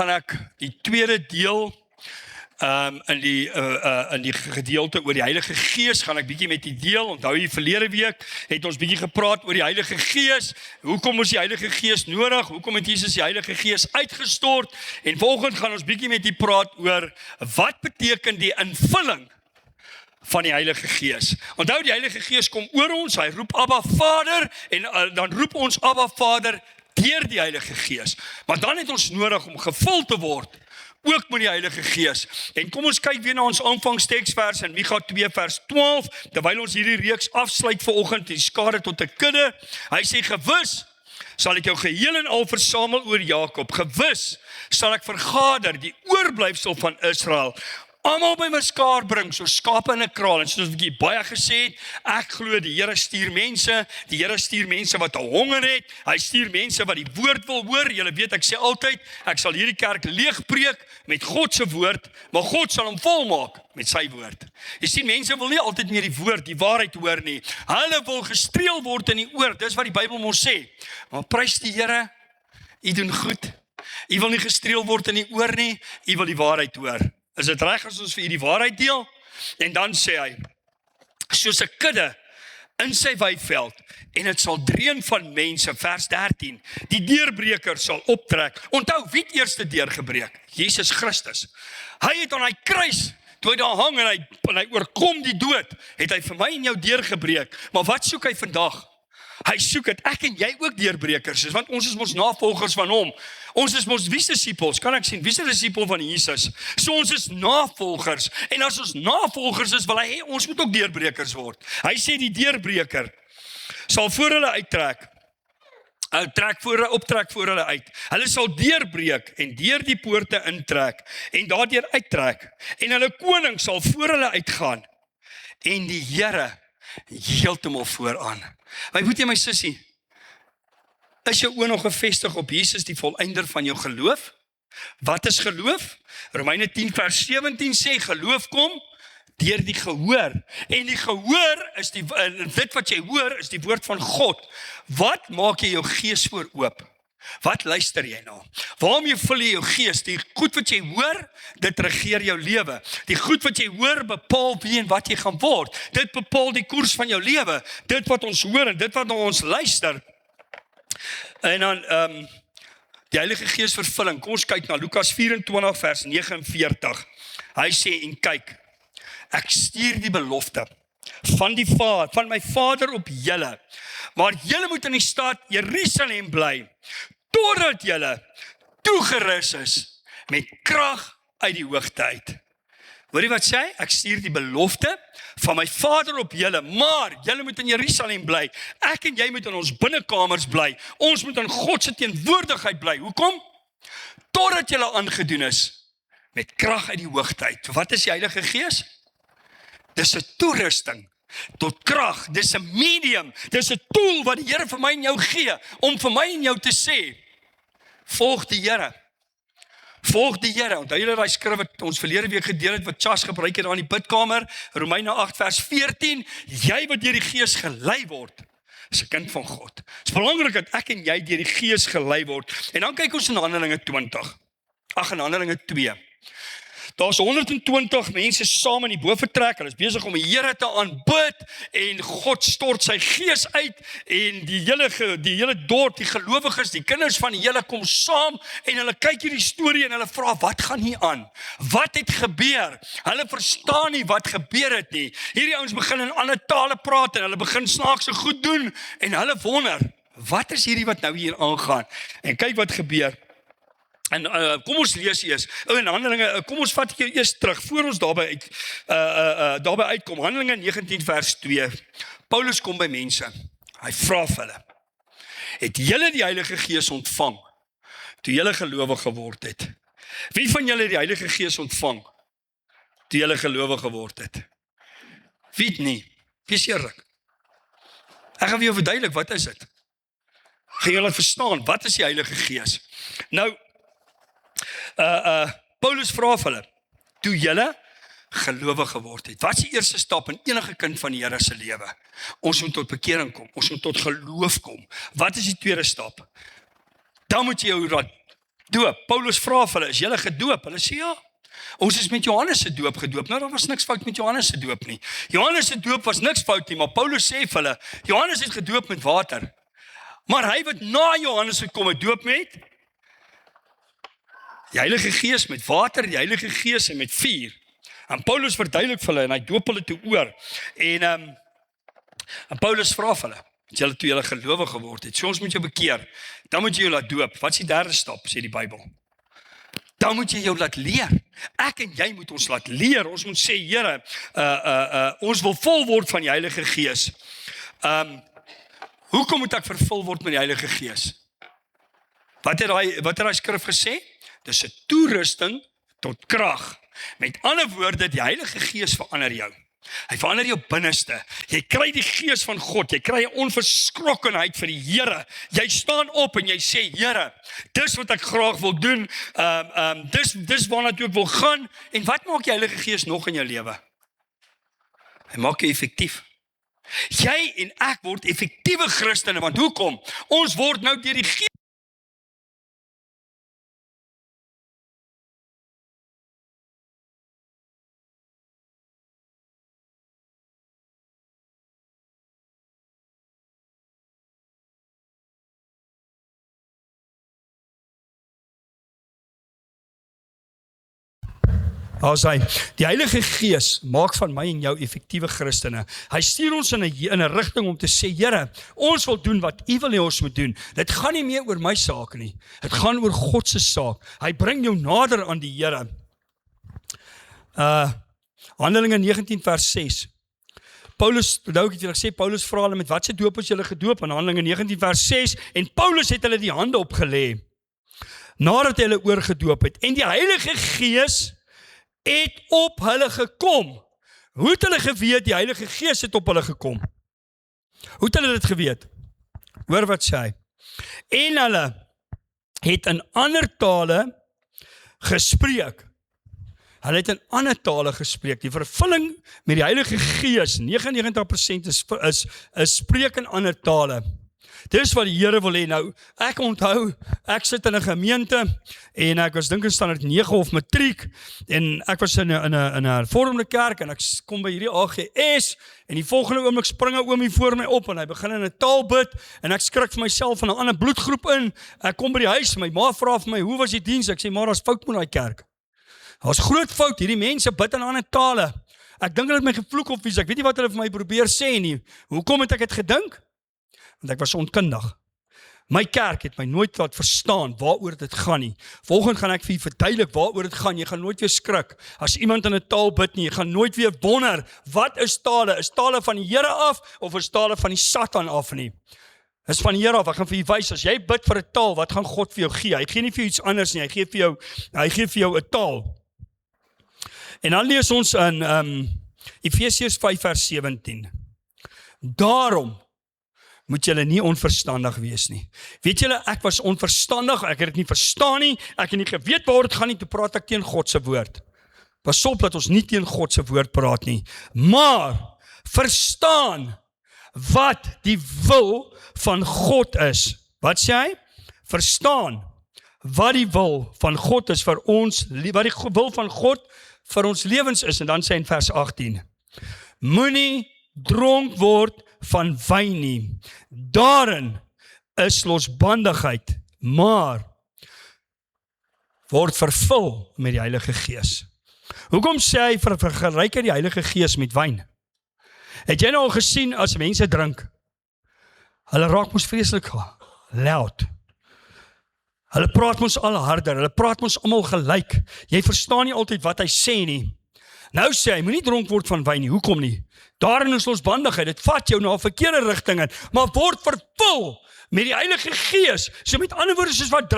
gaan ek die tweede deel in die gedeelte oor die Heilige Gees gaan ek bietjie met die deel. Onthou jy verlede week het ons bietjie gepraat oor die Heilige Gees. Hoekom is die Heilige Gees nodig? Hoekom het Jesus die Heilige Gees uitgestort? En volgende gaan ons bietjie met die praat oor wat beteken die invulling van die Heilige Gees. Onthou die Heilige Gees kom oor ons, hy roep Abba Vader en dan roep ons Abba Vader deur die Heilige Gees. Maar dan het ons nodig om gevul te word ook met die Heilige Gees. En kom ons kyk weer na ons aanvangsteksvers in Micha 2 vers 12, terwyl ons hierdie reeks afsluit vanoggend, die skare tot 'n kudde. Hy sê gewis sal ek jou geheel en al versamel oor Jakob. Gewis sal ek vergader die oorblyfsel van Israel. Almal by mekaar bring, so skape in 'n kraal. En soos ek baie gesê het, ek glo die Here stuur mense. Die Here stuur mense wat 'n honger het. Hy stuur mense wat die woord wil hoor. Julle weet, ek sê altyd, ek sal hierdie kerk leeg preek met God se woord, maar God sal hom volmaak met sy woord. Jy sien, mense wil nie altyd meer die woord, die waarheid hoor nie. Hulle wil gestreel word in die oor. Dis wat die Bybel ons sê. Maar prys die Here, u doen goed. U wil nie gestreel word in die oor nie, u wil die waarheid hoor. Is dit reg as ons vir u die waarheid deel? En dan sê hy, soos 'n kudde in sy weiveld, en dit sal dreun van mense, vers 13, die deurbreker sal optrek. Onthou, wie het eers deurgebreek? Jesus Christus. Hy het aan hy kruis, toe hy daar hang en hy oorkom die dood, het hy vir my en jou deurgebreek. Maar wat soek hy vandag? Hy soek het ek en jy ook deurbrekers is, want ons is mos navolgers van hom. Ons is mos wie se disippels? Kan ek sien, wie se disipel van Jesus? So ons is navolgers. En as ons navolgers is, wil hy hê ons moet ook deurbrekers word. Hy sê die deurbreker sal voor hulle uittrek. Optrek voor hulle uit. Hulle sal deurbreek en deur die poorte intrek en daardeur uittrek. En hulle koning sal voor hulle uitgaan. En die Here heeltemal vooraan. My boetie, my sussie, is jou oë nog gefestig op Jesus, die volëinder van jou geloof? Wat is geloof? Romeine 10 vers 17 sê, geloof kom deur die gehoor. En die gehoor is dit wat jy hoor, is die woord van God. Wat maak jy jou gees voor oop? Wat luister jy na? Waarmee vul jy jou gees? Die goed wat jy hoor, dit regeer jou lewe. Die goed wat jy hoor, bepaal wie en wat jy gaan word. Dit bepaal die koers van jou lewe. Dit wat ons hoor en dit wat na ons luister. En dan die Heilige Gees vervulling. Kom ons kyk na Lukas 24 vers 49. Hy sê, en kyk, ek stuur die belofte van my Vader op julle. Maar julle moet in die stad Jerusalem bly, totdat julle toegerus is met krag uit die hoogte uit. Hoor jy wat sê? Ek stuur die belofte van my Vader op julle, maar julle moet in Jerusalem bly. Ek en jy moet in ons binnekamers bly. Ons moet in God se teenwoordigheid bly. Hoekom? Totdat julle aangedoen is met krag uit die hoogte uit. Wat is die Heilige Gees? Dis 'n toerusting tot krag. Dis 'n medium. Dis 'n tool wat die Here vir my en jou gee om vir my en jou te sê, volg die Here. Volg die Here. Onthou julle daai skrif wat ons verlede week gedeel het wat Chas gebruik het daar in die bidkamer, Romeine 8 vers 14, jy wat deur die Gees gelei word, is 'n kind van God. Dit is belangrik dat ek en jy deur die Gees gelei word. En dan kyk ons in Handelinge 20. In Handelinge 2. Daar's 120 mense saam in die bofortrek. Hulle is besig om die Here te aanbid en God stort sy Gees uit en die hele dorp, die gelowiges, die kinders van die Here kom saam en hulle kyk hierdie storie en hulle vra, wat gaan hier aan? Wat het gebeur? Hulle verstaan nie wat gebeur het nie. Hierdie ouens begin in ander tale praat en hulle begin snaakse goed doen en hulle wonder, wat is hierdie wat nou hier aangaan? En kyk wat gebeur. En kom ons lees eers. In Handelinge, kom ons vat hier eers terug voor ons daarby uitkom. Handelinge 19 vers 2. Paulus kom by mense. Hy vra vir hulle: het julle die Heilige Gees ontvang toe julle gelowig geword het? Wie van julle het die Heilige Gees ontvang toe julle gelowig geword het? Wie het nie? Wees eerlik. Ek gaan vir jou verduidelik, wat is dit? Gaan julle verstaan, wat is die Heilige Gees? Nou, Paulus vra vir hulle, toe julle gelowig geword het. Wat is die eerste stap in enige kind van die Here se lewe? Ons moet tot bekering kom, ons moet tot geloof kom. Wat is die tweede stap? Dan moet jy jou Doop. Paulus vra vir hulle, is julle gedoop? Hulle sê ja. Ons is met Johannes se doop gedoop. Nou, daar was niks fout met Johannes se doop nie. Johannes se doop was niks fout nie, maar Paulus sê vir hulle, Johannes het gedoop met water. Maar hy wat na Johannes gekom het, doop met die Heilige Gees, met water, die Heilige Gees en met vuur. En Paulus verduidelik vir hulle en hy doop hulle toe oor. En Paulus vra vir hulle, het julle toe julle gelowig geword het, so ons moet jou bekeer, dan moet jy jou laat doop. Wat is die derde stap, sê die Bybel? Dan moet jy jou laat leer. Ek en jy moet ons laat leer. Ons moet sê, Here, ons wil vol word van die Heilige Gees. Hoekom moet ek vervul word met die Heilige Gees? Wat het daai skrif gesê? Dis 'n toerusting tot krag. Met ander woorde, die Heilige Gees verander jou. Hy verander jou binneste. Jy kry die Gees van God. Jy kry 'n onverskrokkenheid vir die Here. Jy staan op en jy sê, Here, dis wat ek graag wil doen. Dis waarna toe ek wil gaan. En wat maak die Heilige Gees nog in jou lewe? Hy maak jou effektief. Jy en ek word effektiewe Christene, want hoekom? Ons word nou deur die Gees. Die Heilige Gees maak van my en jou effektiewe Christene. Hy stuur ons in 'n rigting om te sê, Here, ons wil doen wat U wil hê ons moet doen. Dit gaan nie meer oor my saak nie. Dit gaan oor God se saak. Hy bring jou nader aan die Here. Handelinge 19 vers 6. Paulus, onthou ek het julle gesê, Paulus vra hulle, met wat se doop is julle gedoop? In Handelinge 19 vers 6, en Paulus het hulle die hande opgelê, nadat hy hulle oorgedoop het. En die Heilige Gees het op hulle gekom. Hoe het hulle geweet, die Heilige Gees het op hulle gekom? Hoe het hulle dit geweet? Hoor wat sê hy. En hulle het in ander tale gespreek. Hulle het in ander tale gespreek. Die vervulling met die Heilige Gees, 99% is spreek in ander tale. Dis wat die Here wil hê. Nou, ek onthou, ek sit in 'n gemeente en ek was dink in standaard 9 of matriek en ek was in 'n hervormde kerk en ek kom by hierdie AGS en die volgende oomblik spring 'n oomie voor my op en hy begin in 'n taal bid en ek skrik vir myself van 'n ander bloedgroep in. Ek kom by die huis, my ma vra vir my, hoe was die diens? Ek sê, maar daar's fout met daai kerk. Daar's groot fout, hierdie mense bid in ander tale. Ek dink hulle het my gevloek of iets, ek weet nie wat hulle vir my probeer sê nie. Hoekom het ek dit gedink? Want ek was onkundig. My kerk het my nooit laat verstaan waaroor dit gaan nie. Volgende gaan ek vir julle verduidelik waaroor dit gaan. Jy gaan nooit weer skrik as iemand in 'n taal bid nie. Jy gaan nooit weer wonder, wat is tale? Is tale van die Here af of is tale van die Satan af nie? Is van die Here af. Ek gaan vir julle wys, as jy bid vir 'n taal, wat gaan God vir jou gee? Hy gee nie vir jou iets anders nie. Hy gee vir jou 'n taal. En dan lees ons in Efesiërs 5 vers 17. Daarom moet julle nie onverstandig wees nie. Weet julle, ek was onverstandig, ek het dit nie verstaan nie, ek het nie geweet waar dit gaan nie, toe praat ek teen God se woord. Pas op dat ons nie teen God se woord praat nie, maar verstaan wat die wil van God is. Wat sê hy? Verstaan wat die wil van God is vir ons, wat die wil van God vir ons lewens is. En dan sê in vers 18, moenie dronk word van wyn nie. Daarin is losbandigheid, maar word vervul met die Heilige Gees. Hoekom sê hy vergelyk hy die Heilige Gees met wyn? Het jy nou al gesien as mense drink? Hulle raak mos vreeslik loud. Hulle praat ons al harder, hulle praat ons almal gelyk. Jy verstaan nie altyd wat hy sê nie. Nou sê hy, moenie dronk word van wyn nie. Hoekom nie? Daarin is losbandigheid, dit vat jou na 'n verkeerde rigting in, maar word vervul met die Heilige Gees. So met ander woorde, soos wat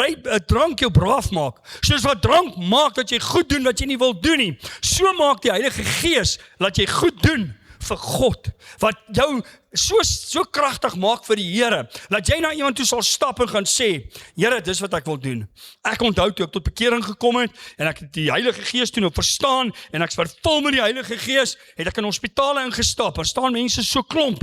drank jou braaf maak, soos wat drank maak dat jy goed doen wat jy nie wil doen nie, so maak die Heilige Gees dat jy goed doen vir God, wat jou so kragtig maak vir die Here, dat jy na iemand toe sal stap en gaan sê, Here, dis wat ek wil doen. Ek onthou toe ek tot bekering gekom het, en ek het die Heilige Gees toe nou verstaan, en ek's vervul met die Heilige Gees, het ek in hospitale ingestap, en staan mense so klomp,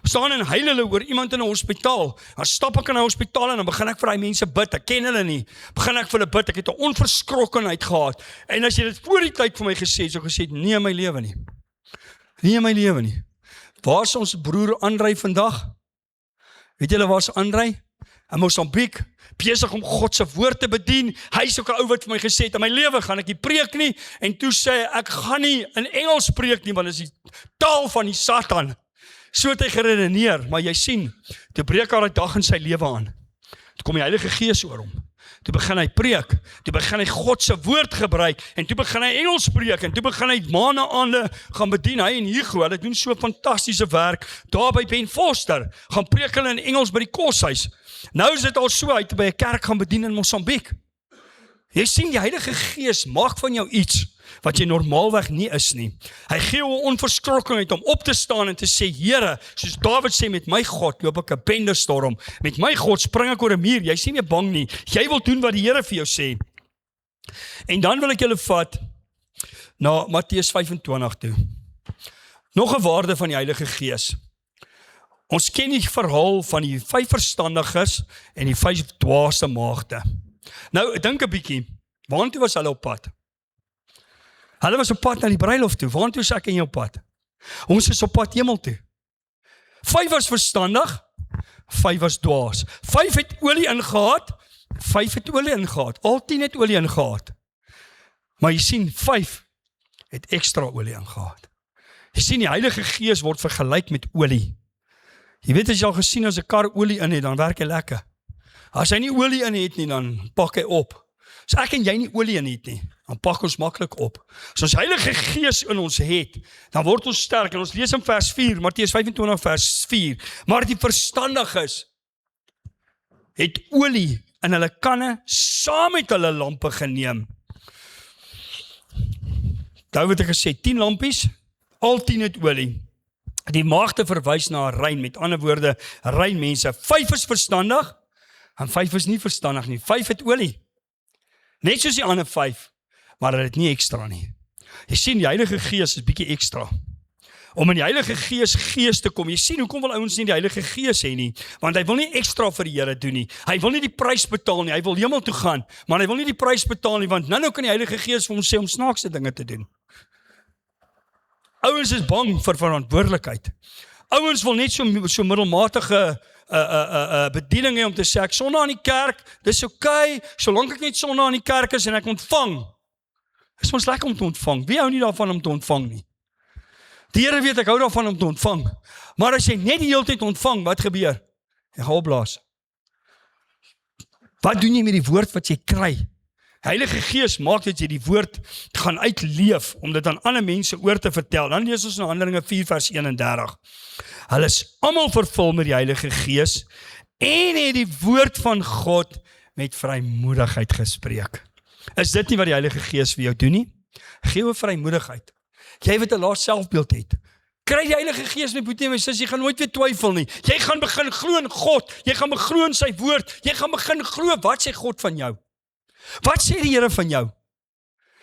staan en huil hulle oor iemand in 'n hospitaal, dan stap ek in 'n hospitaal en dan begin ek vir die mense bid, ek ken hulle nie, begin ek vir hulle bid, ek het 'n onverskrokkenheid gehad, en as jy dit voor die tyd vir my gesê het, so gesê, nee my lewe nie, nee my lewe nie. Waar is ons broer Andrei vandag? Weet julle waar is Andrei? In Mosambiek, besig om God se woord te bedien. Hy is ook 'n ou wat vir my gesê het, in my lewe gaan ek nie preek nie, en toe sê ek gaan nie in Engels preek nie, want dit is die taal van die Satan. So het hy geredeneer, maar jy sien, toe breek haar 'n dag in sy lewe aan. Toe kom die Heilige Gees oor hom. Toe begin hy preek, toe begin hy God se woord gebruik, en toe begin hy Engels preek, en toe begin hy maande gaan bedien, hy en Hugo, hulle doen so fantastiese werk, daar by Ben Foster, gaan preek hulle in Engels by die koshuis. Nou is dit al so, hy het by 'n kerk gaan bedien in Mosambiek. Jy sien, die Heilige Gees maak van jou iets, wat jy normaalweg nie is nie. Hy gee jou 'n onverskrokkenheid om op te staan en te sê, Here, soos Dawid sê, met my God loop ek 'n bendestorm, met my God spring ek oor 'n muur, jy sien nie bang nie, jy wil doen wat die Here vir jou sê. En dan wil ek julle vat na Matteus 25 toe. Nog 'n waarde van die Heilige Gees. Ons ken die verhaal van die 5 verstandiges en die 5 dwaase maagde. Nou, dink 'n bietjie, waartoe was hulle op pad? Hulle was op pad na die bruilof toe. Waartoe is ek en jou pad? Ons is op pad hemel toe. 5 was verstandig, 5 was dwaas. 5 het olie ingehaat, 5 het olie ingehaat. Al 10 het olie ingehaat. Maar jy sien, 5 het ekstra olie ingehaat. Jy sien, die Heilige Gees word vergelyk met olie. Jy weet, as jy al gesien, as 'n kar olie in het, dan werk hy lekker. As hy nie olie in het nie, dan pak hy op. As ek en jy nie olie in het nie, dan pak ons maklik op. As ons Heilige Gees in ons het, dan word ons sterk. En ons lees in vers 4, Matteus 25 vers 4, maar die verstandiges het olie in hulle kanne saam met hulle lampe geneem. Dawid het gesê, 10 lampies, al 10 het olie. Die maagde verwys na 'n rein, met ander woorde, rein mense. 5 is verstandig, en 5 is nie verstandig nie. 5 het olie. Net soos die ander 5, maar hulle het nie ekstra nie. Jy sien, die Heilige Gees is bietjie ekstra. Om in die Heilige Gees te kom, jy sien, hoekom wil ouens nie die Heilige Gees hê nie? Want hy wil nie ekstra vir die Here doen nie. Hy wil nie die prys betaal nie, hy wil hemel toe gaan, maar hy wil nie die prys betaal nie, want nou kan die Heilige Gees vir hom sê om snaakse dinge te doen. Ouens is bang vir verantwoordelikheid. Ouens wil net so middelmatige bediening hê om te sê, ek Sondag aan die kerk, dis okay, solank ek net Sondag aan die kerk is en ek ontvang. Is ons lekker om te ontvang. Wie hou nie daarvan om te ontvang nie? Die Here weet ek hou daarvan om te ontvang. Maar as jy net die hele tyd ontvang, wat gebeur? Jy gaan opblaas. Wat doen jy met die woord wat jy kry? Heilige Gees maak dat jy die woord gaan uitleef, om dit aan ander mense oor te vertel. Dan lees ons in Handelinge 4 vers 31. Hulle is almal vervul met die Heilige Gees, en het die woord van God met vrymoedigheid gespreek. Is dit nie wat die Heilige Gees vir jou doen nie? Gee jou vrymoedigheid. Jy wat 'n lae selfbeeld het, kry die Heilige Gees met boetie en my sis, jy gaan nooit weer twyfel nie. Jy gaan begin glo in God, jy gaan begin glo in sy woord, jy gaan begin glo, wat sê God van jou? Wat sê die Here van jou?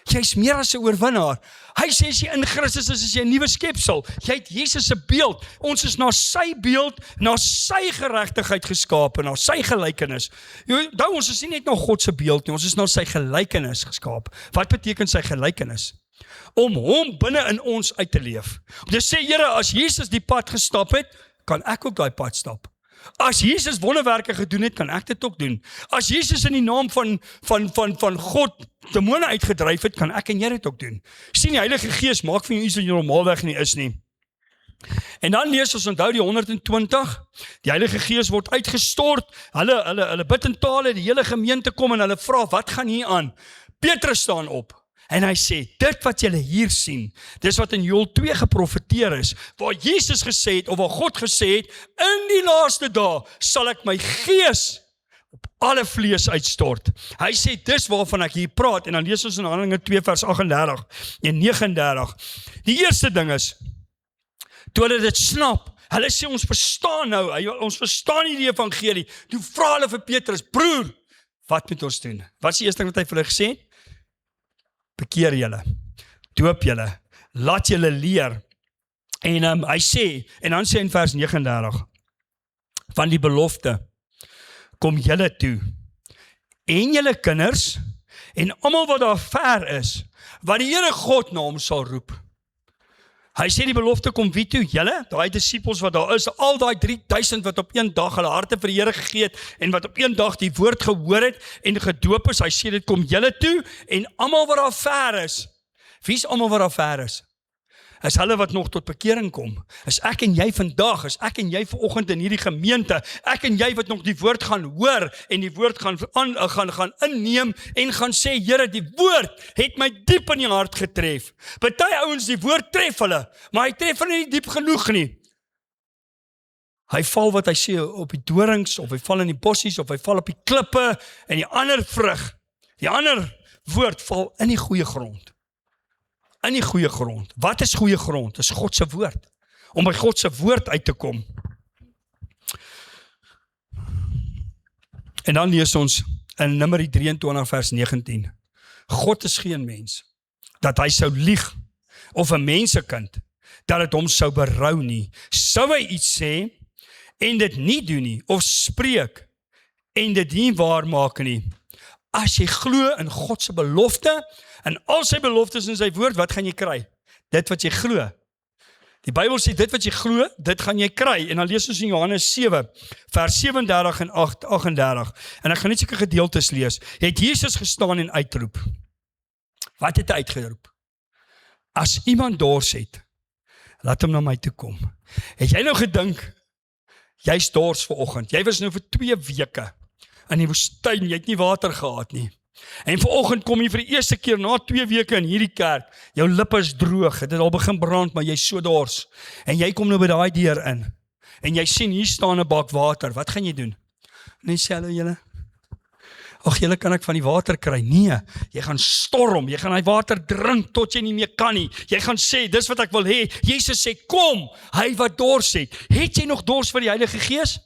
Jy is meer as 'n oorwinnaar. Hy sê as jy in Christus is jy 'n nuwe skepsel. Jy het Jesus se beeld. Ons is na sy beeld, na sy geregtigheid geskape, na sy gelykenis. Nou, ons is nie net na God se beeld nie, ons is na sy gelykenis geskaap. Wat beteken sy gelykenis? Om hom binne in ons uit te leef. Om te sê, Here, as Jesus die pad gestap het, kan ek ook daai pad stap. As Jesus wonderwerke gedoen het, kan ek dit ook doen. As Jesus in die naam van God demone uitgedryf het, kan ek en jy dit ook doen. Sien, die Heilige Gees maak van jou iets wat jy normaalweg nie is nie. En dan lees ons, onthou die 120, die Heilige Gees word uitgestort, hulle bid in tale, die hele gemeente kom en hulle vra, wat gaan hier aan? Petrus staan op. En hy sê, dit wat julle hier sien, dis wat in Joël 2 geprofeteer is, waar Jesus gesê het, of waar God gesê het, in die laaste dae sal ek my gees op alle vlees uitstort. Hy sê, dis waarvan ek hier praat, en dan lees ons in Handelinge 2 vers 38 en 39. Die eerste ding is, toe hulle dit snap, hulle sê ons verstaan nou, ons verstaan nie die evangelie, toe vra hulle vir Petrus, broer, wat moet ons doen? Wat is die eerste ding wat hy vir hulle gesê het? Bekeer julle, doop julle, laat julle leer, en hy sê, en dan sê in vers 39, van die belofte, kom julle toe, en julle kinders, en almal wat daar ver is, wat die Here God na hom sal roep. Hy sê die belofte kom wie toe? Julle, daai disippels wat daar is, al daai 3000 wat op een dag hulle harte vir die Here gegee het, en wat op een dag die woord gehoor het, en gedoop is, hy sê dit kom julle toe, en almal wat daar ver is. Wie is almal wat daar ver is? Is hulle wat nog tot bekering kom. Is ek en jy vandag, is ek en jy vanoggend in hierdie gemeente, ek en jy wat nog die woord gaan hoor, en die woord gaan inneem, en gaan sê, Here, die woord het my diep in die hart getref. Party ouens, die woord tref hulle, maar hy tref hulle nie diep genoeg nie. Hy val wat hy sê op die dorings, of hy val in die bossies, of hy val op die klippe, en die ander vrug, die ander woord val in die goeie grond. In die goeie grond. Wat is goeie grond? Dis God se woord. Om by God se woord uit te kom. En dan lees ons in Numeri 23 vers 19. God is geen mens, dat hy sou lieg, of 'n mensekind, dat het hom sou berou nie. Sou hy iets sê, en dit nie doen nie, of spreek, en dit nie waar maak nie. As jy glo in God se belofte, en al sy beloftes in sy woord, wat gaan jy kry? Dit wat jy glo. Die Bybel sê, dit wat jy glo, dit gaan jy kry. En dan lees ons in Johannes 7, vers 37 en 38. En ek gaan net seker gedeeltes lees. Het Jesus gestaan en uitroep. Wat het hy uitgeroep? As iemand dors het, laat hom na my toe kom. Het jy nou gedink, jy's dors vanoggend, jy was nou vir 2 weke in die woestyn, jy het nie water gehad nie. En vanoggend kom jy vir die eerste keer na 2 weke in hierdie kerk, jou lippe is droog, het al begin brand, maar jy's so dors, en jy kom nou by daai deur in, en jy sien, hier staan 'n bak water, wat gaan jy doen? En jy sê, hallo julle, ag julle, kan ek van die water kry? Nee, jy gaan storm, jy gaan die water drink, tot jy nie meer kan nie, jy gaan sê, dis wat ek wil hê, Jesus sê, kom, hy wat dors het jy nog dors vir die Heilige Gees?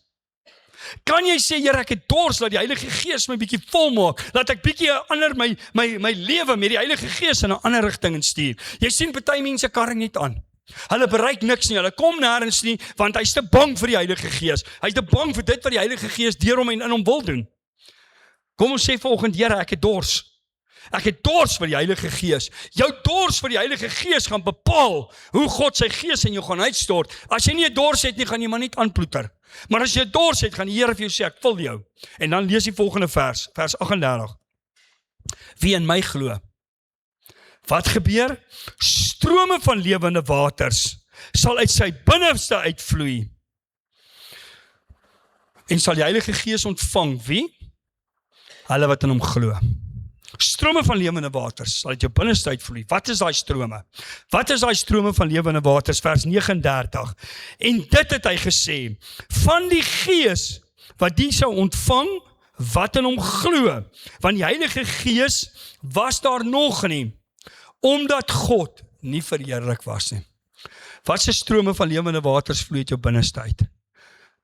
Kan jy sê, Here, ek het dors, laat die Heilige Gees my bietjie vol maak, laat ek bietjie ander my lewe met die Heilige Gees in 'n ander rigting instuur. Jy sien party mense karring net aan. Hulle bereik niks nie, hulle kom nêrens nie, want hy's te bang vir die Heilige Gees. Hy's te bang vir dit wat die Heilige Gees deur hom en in hom wil doen. Kom ons sê vanoggend, Here, ek het dors. Ek het dors vir die Heilige Gees. Jou dors vir die Heilige Gees gaan bepaal hoe God sy Gees in jou gaan uitstort. As jy nie 'n dors het nie, gaan jy maar net aanploeter. Maar as jy dors het, gaan die Here vir jou sê, ek vul jou. En dan lees die volgende vers 38. Wie in my glo. Wat gebeur? Strome van lewende waters sal uit sy binneste uitvloei. En sal die Heilige Gees ontvang. Wie? Hulle wat in hom glo. Strome van lewende waters sal uit jou binneste uitvloei. Wat is daai strome? Wat is daai strome van lewende waters? Vers 39. En dit het hy gesê, van die Gees wat die sou ontvang, wat in hom glo. Want die Heilige Gees was daar nog nie, omdat God nie verheerlik was nie. Wat se strome van lewende waters vloei uit jou binneste uit?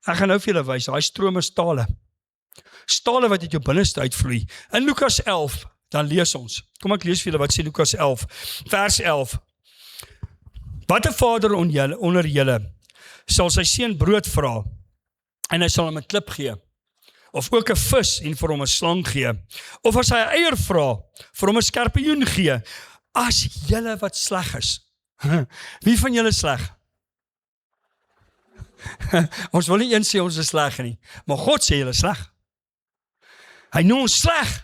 Ek gaan nou vir julle wys, daai strome is tale. Stale wat uit jou binneste uitvloei. In Lukas 11, dan lees ons. Kom ek lees vir julle wat sê Lukas 11, vers 11. Wat 'n vader onder julle sal sy seun brood vra, en hy sal hom 'n klip gee, of ook 'n vis en vir hom 'n slang gee, of as hy 'n eier vra, vir hom 'n skorpioen gee, as julle wat sleg is. Wie van julle sleg? Ons wil nie eens sê ons is sleg nie, maar God sê julle sleg. Hy noem ons sleg,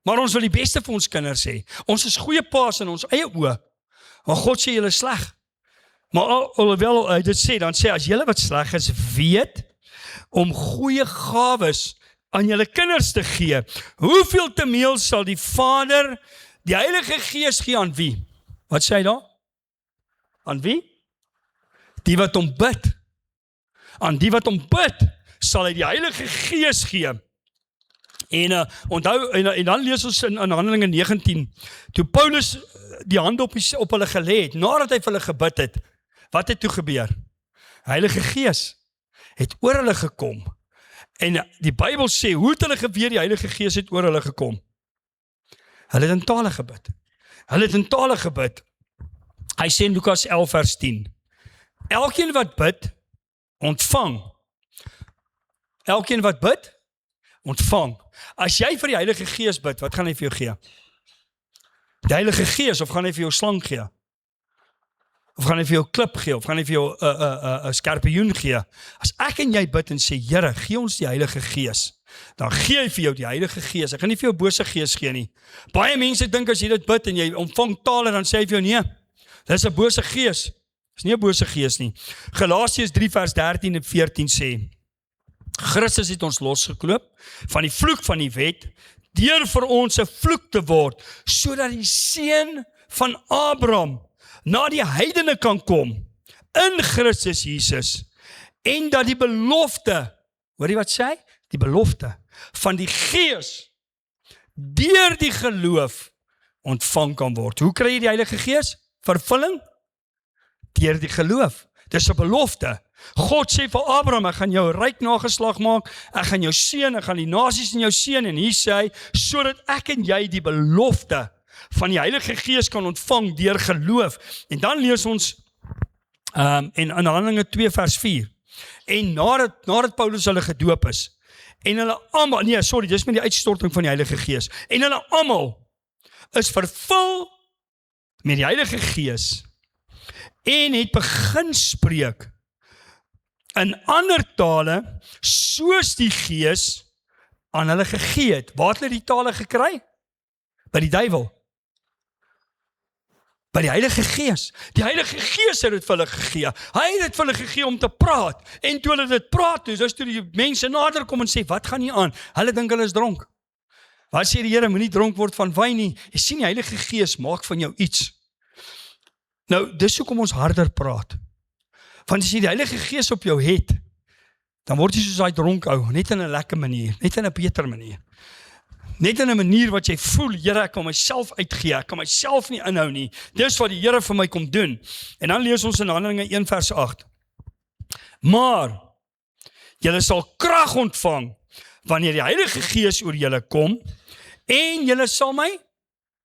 maar ons wil die beste vir ons kinders hê. Ons is goeie paas in ons eie oë, maar God sê julle sleg. Maar alhoewel hy dit sê, dan sê as julle wat sleg is, weet om goeie gawes aan julle kinders te gee, hoeveel te meer sal die Vader die Heilige Gees gee aan wie? Wat sê hy daar? Aan wie? Die wat hom bid. Aan die wat hom bid, sal hy die Heilige Gees gee. En onthou, en dan lees ons in Handelinge 19, toe Paulus die hand op hulle gelê het, nadat hy vir hulle gebid het, Wat het toe gebeur? Heilige Gees het oor hulle gekom. En die Bybel sê, hoe het hulle geweet die Heilige Gees het oor hulle gekom? Hulle het in tale gebid. Hulle het in tale gebid. Hy sê in Lukas 11 vers 10. Elkeen wat bid, ontvang. Elkeen wat bid, ontvang. As jy vir die Heilige Gees bid, wat gaan hy vir jou gee? Die Heilige Gees, of gaan hy vir jou slang gee? Of gaan hy vir jou klip gee? Of gaan hy vir jou 'n skorpioen gee? As ek en jy bid en sê, Here, gee ons die Heilige Gees, dan gee hy vir jou die Heilige Gees. Ek gaan nie vir jou bose gees gee nie. Baie mense dink as jy dit bid en jy ontvang tale, dan sê hy vir jou, nee, dis 'n bose gees. Dis nie 'n bose gees nie. Galasiërs 3 vers 13 en 14 sê, Christus het ons losgekoop van die vloek van die wet, deur vir ons 'n vloek te word, sodat die seun van Abraham na die heidene kan kom, in Christus Jesus, en dat die belofte, hoor jy wat sê? Die belofte van die Gees, deur die geloof, ontvang kan word. Hoe kry jy die Heilige Gees? Vervulling? Deur die geloof. Dis 'n belofte. God sê vir Abraham, ek gaan jou ryk nageslag maak, ek gaan jou seën, ek gaan die nasies in jou seën, en hier sê hy, sodat ek en jy die belofte van die Heilige Gees kan ontvang deur geloof. En dan lees ons in Handelinge 2 vers 4. En nadat Paulus hulle gedoop is, en hulle almal, dis met die uitstorting van die Heilige Gees, en hulle almal is vervul met die Heilige Gees, en het begin spreek in ander tale, soos die Gees aan hulle gegee het. Waar het hulle die tale gekry? By die duiwel. By die Heilige Gees. Die Heilige Gees het dit vir hulle gegee. Hy het dit vir hulle gegee om te praat. En toe hulle dit praat, dus toe die mense nader kom en sê, wat gaan hier aan? Hulle dink hulle is dronk. Wat sê die Here, moenie dronk word van wyn nie. Jy sien, die Heilige Gees maak van jou iets. Nou, dis hoekom ons harder praat. Want as jy die Heilige Gees op jou het, dan word jy soos daai dronk ou, net in 'n lekker manier, net in 'n beter manier. Net in 'n manier wat jy voel, Here, ek kan myself uitgee, ek kan myself nie inhou nie. Dis wat die Here vir my kom doen. En dan lees ons in Handelinge 1 vers 8. Maar, julle sal krag ontvang, wanneer die Heilige Gees oor julle kom, en julle sal my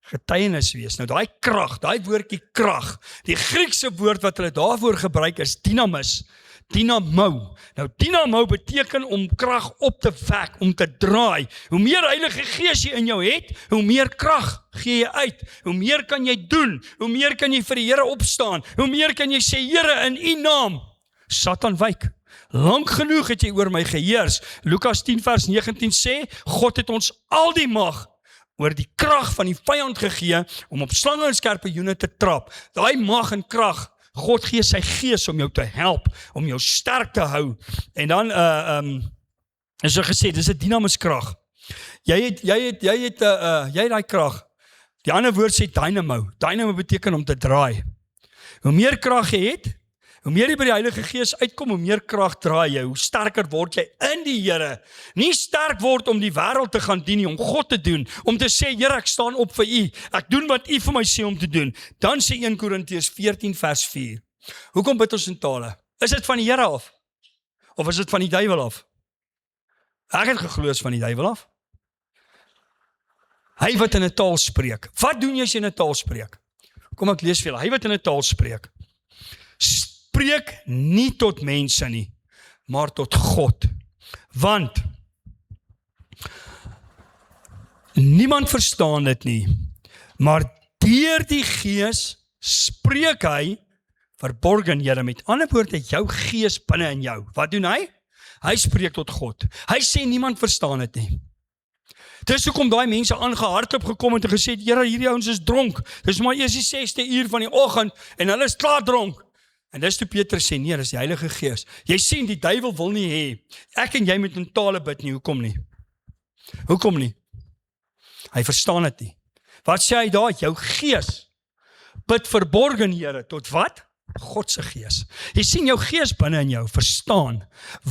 getuienis wees. Nou daai krag, daai woordjie krag, die Griekse woord wat hulle daarvoor gebruik is dynamis, dynamo. Nou dynamo beteken om krag op te wek, om te draai. Hoe meer Heilige Gees jy in jou het, hoe meer krag gee jy uit. Hoe meer kan jy doen, hoe meer kan jy vir die Here opstaan, hoe meer kan jy sê, Here, in U naam, Satan wyk. Lang genoeg het jy oor my geheers. Lukas 10 vers 19 sê, God het ons al die mag oor die krag van die vyand gegee, om op slange en skorpioene te trap. Daai mag en krag, God gee sy Gees om jou te help, om jou sterk te hou. En dan, is so gesê, dis 'n dinamies krag. Jy het daai krag. Die ander woord sê dynamo. Dynamo beteken om te draai. Hoe meer krag jy het, hoe meer jy by die Heilige Gees uitkom, hoe meer krag draai jy, hoe sterker word jy in die Here. Nie sterk word om die wêreld te gaan dien nie, om God te doen, om te sê, Here, ek staan op vir U, ek doen wat U vir my sê om te doen. Dan sê 1 Korintiërs 14 vers 4. Hoekom bid ons in tale? Is dit van die Here af? Of is dit van die duiwel af? Ek het geglo is van die duiwel af. Hy wat in 'n taal spreek. Wat doen jy as jy in 'n taal spreek? Kom ek lees vir julle. Hy wat in 'n taal spreek. Spreek nie tot mense nie, maar tot God. Want niemand verstaan dit nie, maar deur die Gees spreek hy verborgenhede. Met ander woorde, jou Gees binne in jou. Wat doen hy? Hy spreek tot God. Hy sê niemand verstaan dit nie. Dis hoekom daai mense aangehardloop gekom het en gesê, Here, hierdie ouens is dronk. Dis maar eers die 6de uur van die oggend en hulle is klaar dronk. En dis toe Petrus sê, nee, dis die Heilige Gees. Jy sien, die duiwel wil nie hê ek en jy moet in tale bid nie. Hoekom nie? Hoekom nie? Hy verstaan dit nie. Wat sê hy daar? Jou Gees bid verborgenhede tot wat? God se gees. Jy sien jou gees binne in jou, verstaan,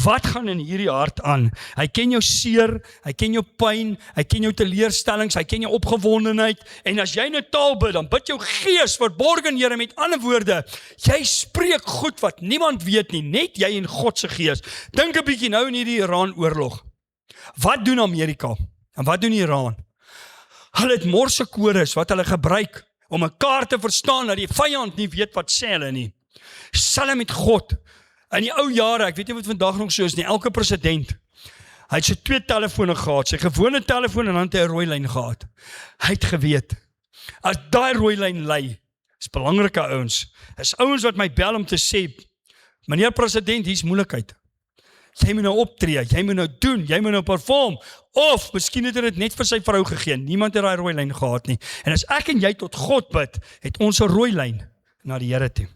wat gaan in hierdie hart aan? Hy ken jou seer, hy ken jou pyn, hy ken jou teleurstellings, hy ken jou opgewondenheid, en as jy in 'n taal bid, dan bid jou gees verborgen, Here, met ander woorde, jy spreek goed wat niemand weet nie, net jy en God se gees. Dink 'n bietjie nou in hierdie Iran-oorlog. Wat doen Amerika? En wat doen Iran? Hulle het morsekodes wat hulle gebruik om mekaar te verstaan, dat die vyand nie weet wat sê hulle nie. Selfs met God. In die ou jare, ek weet nie wat vandag nog so is nie, elke president, hy het so 2 telefone gehad, sy gewone telefoon en dan het hy 'n rooi lyn gehad. Hy het geweet, as daai rooi lyn lei, is belangrike ouens, is ouens wat my bel om te sê, meneer president, hier's moeilikheid. Jy moet nou optree, jy moet nou doen, jy moet nou perform, of miskien het hy dit net vir sy vrou gegee, niemand het daai rooi lyn gehad nie. En as ek en jy tot God bid, het ons 'n rooi lyn na die Here toe.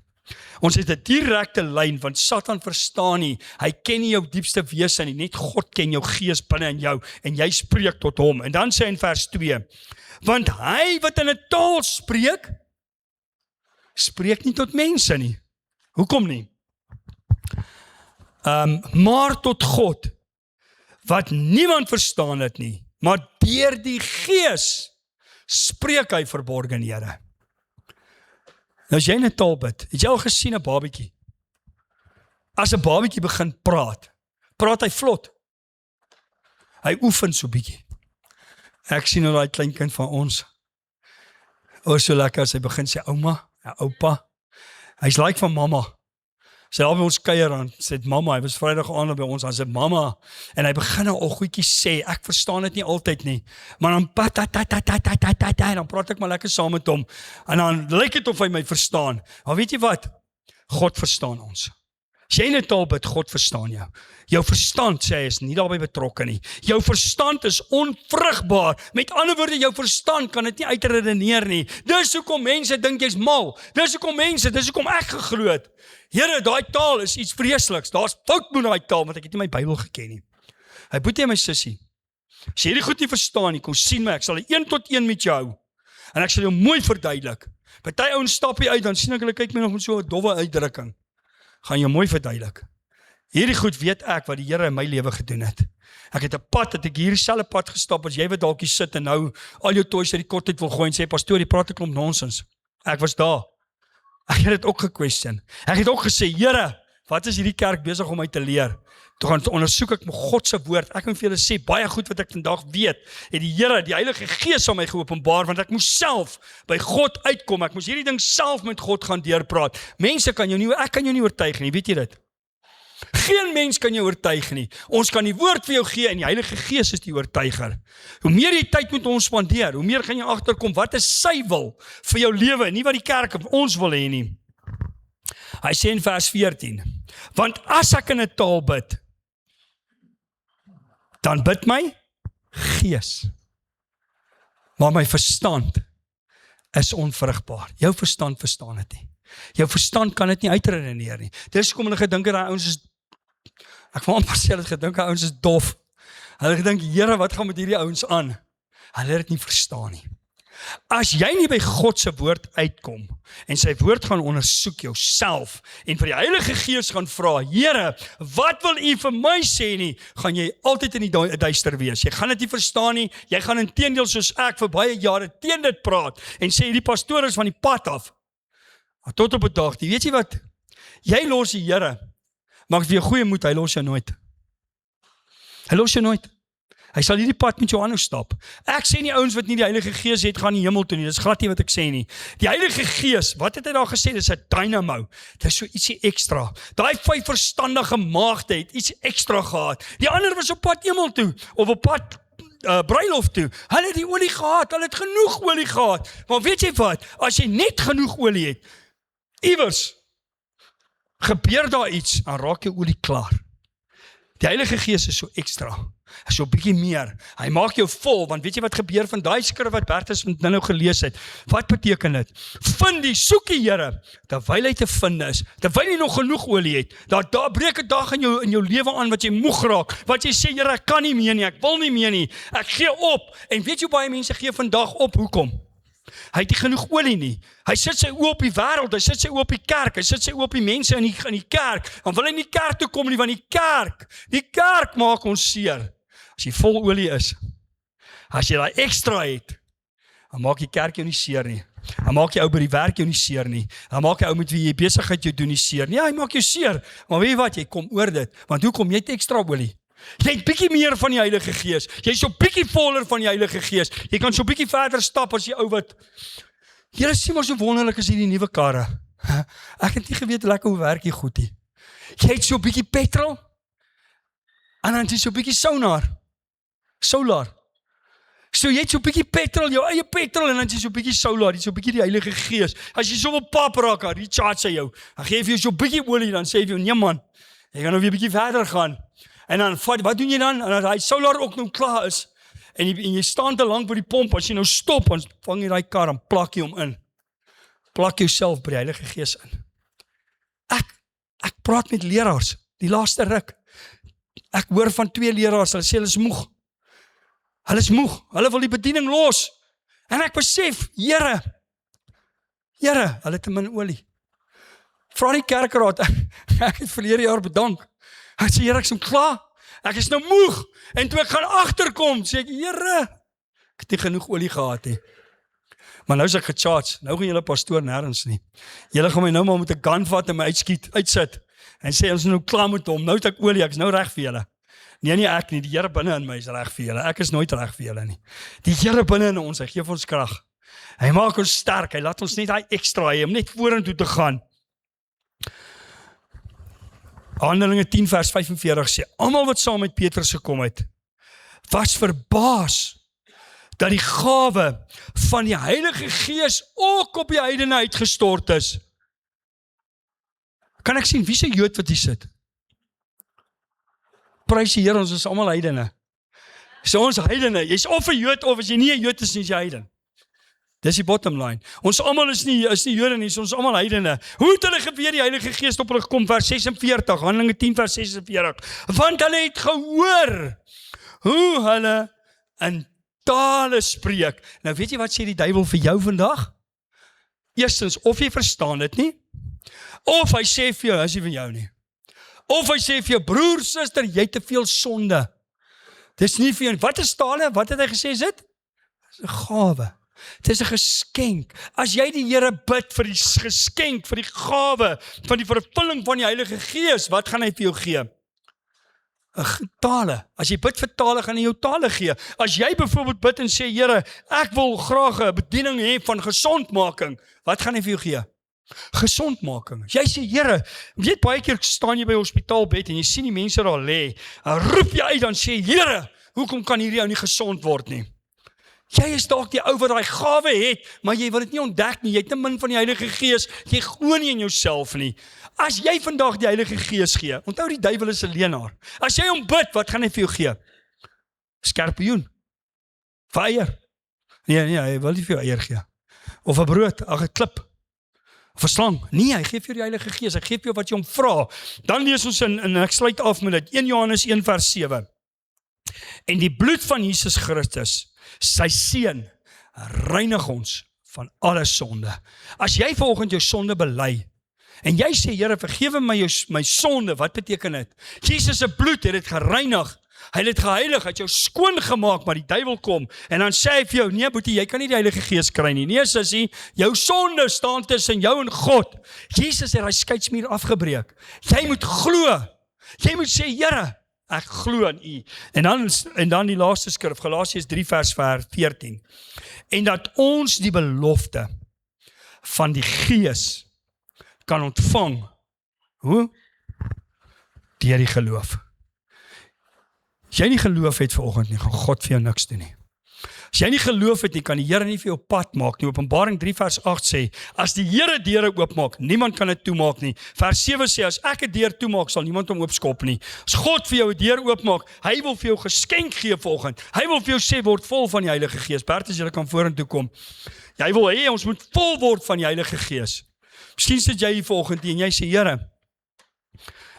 Ons het 'n direkte lyn, want Satan verstaan nie, hy ken nie jou diepste wese nie, net God ken jou gees binne in jou, en jy spreek tot hom. En dan sê hy in vers 2, want hy wat in 'n taal spreek, spreek nie tot mense nie. Hoekom nie? Maar tot God, wat niemand verstaan het nie, maar deur die gees spreek hy verborgen, Here. Nou as jy in 'n taal bid, het jy al gesien 'n babietjie? As 'n babietjie begin praat hy vlot. Hy oefen so bietjie. Ek sien nou daai kleinkind van ons. So lekker as hy begin sê ouma, ja, oupa. Hy's like van mamma. Sy al by ons kuier aan, sê mamma, hy was Vrydag aand by ons, dan sê mamma, en hy begin nou al goedjies sê, ek verstaan dit nie altyd nie, maar dan dan praat ek maar lekker saam met hom, en dan lyk dit of hy my verstaan, maar weet jy wat? God verstaan ons. As jy in 'n taal bid, God verstaan jou. Jou verstand, sê hy, is nie daarbij betrokke nie. Jou verstand is onvrugbaar. Met ander woorde, jou verstand kan dit nie uitredeneer nie. Dis hoekom mense dink jy's mal. Dis hoekom ek geglo het. Here, daai taal is iets vreesliks. Daar's fout met daai taal, want ek het nie my Bybel geken nie. Hy boetie my sussie. As jy dit goed nie verstaan nie, kom sien my, ek sal 1 tot 1 met jou hou. En ek sal jou mooi verduidelik. Party ouens stap hier uit, dan sien ek hulle kyk my nog met so 'n dowwe uitdrukking. Gaan jou mooi verduidelik. Hierdie goed weet ek wat die Here in my lewe gedoen het. Ek het 'n pad, het ek hierdie selfe pad gestap, as jy wat dalk hier sit en nou al jou toys uit die kot uit wil gooi en sê, pastoor, die praat 'n klomp nonsens. Ek was daar. Ek het dit ook gekwestion. Ek het ook gesê, Here, wat is hierdie kerk besig om my te leer? Toe gaan ondersoek ek my God se woord. Ek kan vir julle sê, baie goed wat ek vandag weet, het die Here, die Heilige Gees aan my geopenbaar, want ek moes self by God uitkom. Ek moes hierdie ding self met God gaan deurpraat. Mense kan jou nie, ek kan jou nie oortuig nie, weet jy dit? Geen mens kan jou oortuig nie. Ons kan die woord vir jou gee en die Heilige Gees is die oortuiger. Hoe meer jy tyd met ons spandeer, hoe meer gaan jy agterkom wat is sy wil vir jou lewe, nie wat die kerk of ons wil hê nie. Hy sê in vers 14, want as ek in 'n taal bid, dan bid my gees, maar my verstand is onvrugbaar. Jou verstand verstaan dit nie. Jou verstand kan dit nie uitredeneer nie. Dis hoekom hulle gedink het, ouens is, ek wil amper sê, hulle het gedink, ouens is dof. Hulle het gedink, Here, wat gaan met hierdie ouens aan? Hulle het dit nie verstaan nie. As jy nie by God se woord uitkom, en sy woord gaan ondersoek jouself, en vir die Heilige Gees gaan vra, Here, wat wil u vir my sê nie, gaan jy altyd in die duister wees. Jy gaan dit nie verstaan nie, jy gaan inteendeel soos ek vir baie jare teen dit praat, en sê, die pastoor is van die pad af. Maar tot op 'n dag, weet jy wat? Jy los die Here, maar vir jou goeie moed, hy los jou nooit. Hy los jou nooit. Hy sal hierdie pad met jou aanhou stap. Ek sê nie ouens wat nie die Heilige Gees het, gaan die hemel toe nie. Dis glad nie wat ek sê nie. Die Heilige Gees, wat het hy daar gesê? Dis 'n dynamo. Dit is so ietsie ekstra. Daai 5 verstandige maagde het iets ekstra gehad. Die ander was op pad hemel toe, of op pad bruiloft toe. Hulle het die olie gehad, hulle het genoeg olie gehad. Maar weet jy wat? As jy net genoeg olie het, iewers gebeur daar iets, dan raak jou olie klaar. Die Heilige Gees is so ekstra, is so 'n bietjie meer. Hy maak jou vol, want weet jy wat gebeur van daai skrif wat Bertus nou gelees het? Wat beteken dit? Vind die, soek die Here, terwyl hy te vind is, terwyl jy nog genoeg olie het. Daar breek 'n dag in jou lewe aan wat jy moeg raak, wat jy sê, Here, ek kan nie meer nie, ek wil nie meer nie, ek gee op. En weet jy baie mense gee vandag op, hoekom? Hy het nie genoeg olie nie. Hy sit sy oë op die wêreld, hy sit sy oë op die kerk, hy sit sy oë op die mense in die kerk. Dan wil hy nie kerk toe kom nie, want die kerk maak ons seer. As jy vol olie is, as jy daai ekstra het, dan maak die kerk jou nie seer nie. Dan maak jy ou by die werk jou nie seer nie. Dan maak jy ou met wie jy besigheid jou doen nie seer nie. Ja, hy maak jou seer, maar weet jy wat, jy kom oor dit. Want hoekom? Jy het ekstra olie. Jy het bietjie meer van die Heilige Gees. Jy is so bietjie voller van die Heilige Gees. Jy kan so bietjie verder stap as die ou wat. Julle sien maar so wonderlik is hierdie nuwe karre. Ek het nie geweet lekker hoe werk die goed nie. Jy het so bietjie petrol en dan het jy so bietjie solar. So jy het so bietjie petrol, jou eie petrol en dan het jy so bietjie solar, jy het so bietjie die Heilige Gees. As jy so op pap raak, dan recharge hy jou. Dan gee hy vir jou so bietjie olie, dan sê hy vir jou, nee man, jy gaan nou weer bietjie verder gaan. En dan, wat doen jy dan? En as hy solar ook nou klaar is, en jy staan te lank by die pomp, as jy nou stop, dan vang jy die kar en plak jy hom in. Plak jouself by die Heilige Gees in. Ek praat met leraars, die laaste ruk. Ek hoor van 2 leraars, hulle sê hulle is moeg. Hulle wil die bediening los. En ek besef, Here, hulle het te min olie. Vra die kerkraad, ek het verlede jaar bedank. Ek sê, Here, ek is nou klaar. Ek is nou moeg. En toe ek gaan agterkom, sê ek, Here, ek het nie genoeg olie gehad nie. Maar nou is ek gecharge. Nou gaan julle pastoor nêrens nie. Julle gaan my nou maar met 'n gun vat en my uitsit. En sê, ons is nou klaar met hom. Nou het ek olie, ek is nou reg vir julle. Nee, ek nie. Die Here binne in my is reg vir julle. Ek is nooit reg vir julle nie. Die Here binne in ons, hy gee vir ons krag. Hy maak ons sterk. Hy laat ons net daai ekstra hê om net vorentoe te gaan. Handelinge 10 vers 45 sê, almal wat saam met Petrus gekom het, was verbaas dat die gawe van die Heilige Gees ook op die heidene uitgestort is. Kan ek sien, wie is 'n Jood wat hier sit? Prys die Here, ons is almal heidene. So ons heidene, jy's of 'n Jood of as jy nie 'n Jood is nie, jy heiden. Dis die bottom line. Ons almal is nie Jode nie, ons almal heidene. Hoe het hulle geweet die Heilige Gees op hulle gekom? Vers 46, Handelinge 10 vers 46. Want hulle het gehoor hoe hulle in tale spreek. Nou weet jy wat sê die duiwel vir jou vandag? Eerstens, of jy verstaan dit nie, of hy sê vir jou, is nie van jou nie. Of hy sê vir jou, broer, suster, jy het te veel sonde. Dis nie vir jou. Wat is tale? Wat het hy gesê is dit? Dis 'n gawe. Dit is 'n geskenk. As jy die Here bid vir die geskenk, vir die gawe, van die vervulling van die Heilige Gees, wat gaan hy vir jou gee? 'n Tale. As jy bid vir tale, gaan hy jou tale gee. As jy byvoorbeeld bid en sê, Here, ek wil graag 'n bediening hê van gesondmaking, wat gaan hy vir jou gee? Gesondmaking. Jy sê, Here, weet baie keer staan jy by hospitaalbed en jy sien die mense daar lê, en roep jy uit, dan sê, Here, hoekom kan hierdie ou nie gesond word nie? Jy is dalk die ou wat daai gawe het, maar jy wil dit nie ontdek nie, jy het te min van die Heilige Gees, jy glo nie in jouself nie. As jy vandag die Heilige Gees gee, onthou die duiwel is 'n leienaar. As jy hom bid, wat gaan hy vir jou gee? Skorpioen. Eier. Nee, hy wil nie vir jou eier gee. Of 'n brood, 'n klip. Of 'n slang. Nee, hy gee vir jou die Heilige Gees, hy gee vir jou wat jy hom vra. Dan lees ons en ek sluit af met dit, 1 Johannes 1 vers 7. En die bloed van Jesus Christus, sy seun, reinig ons van alle sonde. As jy vanoggend jou sonde bely, en jy sê, Here, vergewe my sonde, wat beteken dit? Jesus se bloed het dit gereinig, hy het dit geheilig, het jou skoon gemaak, maar die duiwel kom, en dan sê hy vir jou, nee boetie, jy kan nie die Heilige Gees kry nie, nee sussie, jou sonde staan tussen jou en God. Jesus het hy skeidsmuur afgebreek. Jy moet glo, jy moet sê, Here, ek glo in U. En dan die laaste skrif, Galasiërs 3 vers 14. En dat ons die belofte van die Gees kan ontvang. Hoe? Deur die geloof. As jy nie geloof het vanoggend nie, gaan God vir jou niks doen nie. As jy nie geloof het nie, kan die Here nie vir jou pad maak nie. Openbaring 3 vers 8 sê, as die Here deure oopmaak, niemand kan dit toemaak nie. Vers 7 sê, as ek 'n deur toemaak, sal niemand hom oopskop nie. As God vir jou 'n deur oopmaak, hy wil vir jou geskenk gee vanoggend. Hy wil vir jou sê, word vol van die Heilige Gees. Bertus, jy kan vorentoe kom. Jy wil hê, ons moet vol word van die Heilige Gees. Miskien sit jy hier vanoggend en jy sê, Here,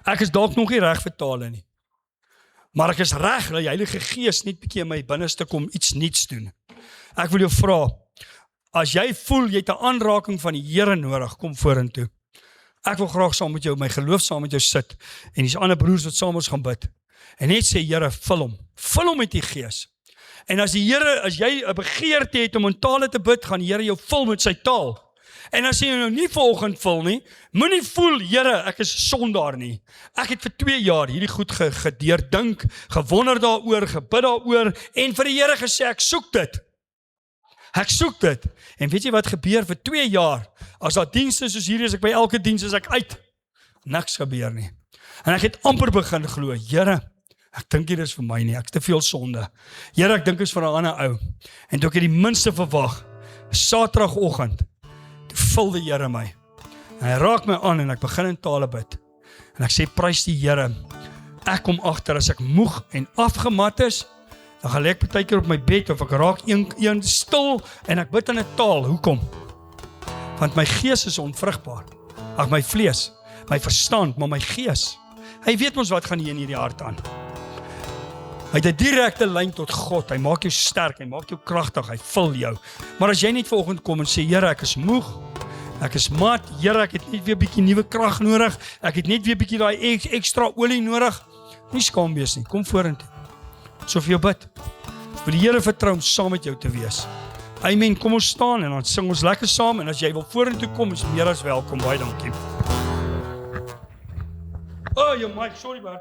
ek is dalk nog nie reg vir tale nie. Maar ek is reg, dat die Heilige Gees net bietjie in my binneste kom iets niets doen. Ek wil jou vra, As jy voel jy het 'n aanraking van die Here nodig, kom vorentoe. Ek wil graag saam met jou, my geloof saam met jou sit en dis ander broers wat saam ons gaan bid. En net sê Here, vul hom met die Gees. En as jy 'n begeerte het om in tale te bid, gaan die Here jou vul met sy taal. En as jy nou nie vanoggend vul nie, moenie voel, Here, ek is sondaar nie. Ek het vir 2 jaar hierdie goed gedeurdink, gewonder daaroor, gebid daaroor en vir die Here gesê, ek soek dit. Ek soek dit. En weet jy wat gebeur vir 2 jaar? As daar dienste soos hier is, ek by elke diens is ek uit. Niks gebeur nie. En ek het amper begin glo, Here, ek dink hier is vir my nie, ek is te veel sonde. Here, ek dink is vir 'n ander ou. En toe ek het die minste verwag, Saterdagoggend, toe vul die Here my. En hy raak my aan en ek begin in tale bid. En ek sê, prys die Here. Ek kom agter as ek moeg en afgemat is, dan gaan ek partykeer op my bed of ek raak een stil en ek bid in 'n taal. Hoekom? Want my gees is onvrugbaar. Ag, my vlees, my verstand, maar my gees. Hy weet ons wat gaan hier in hierdie hart aan. Hy het 'n direkte lyn tot God. Hy maak jou sterk, hy maak jou kragtig, hy vul jou. Maar as jy net vanoggend kom en sê, Here, ek is moeg, ek is mat, Here, ek het net weer 'n bietjie nuwe krag nodig, ek het net weer 'n bietjie daai ekstra olie nodig, nie skaam wees nie, kom vorentoe. So vir jou bid. Vir die Here vertrou om saam met jou te wees. Amen, kom ons staan en dan sing ons lekker saam en as jy wil vorentoe kom, is meer as welkom. Baie dankie. Oh, jou mic, sorry man.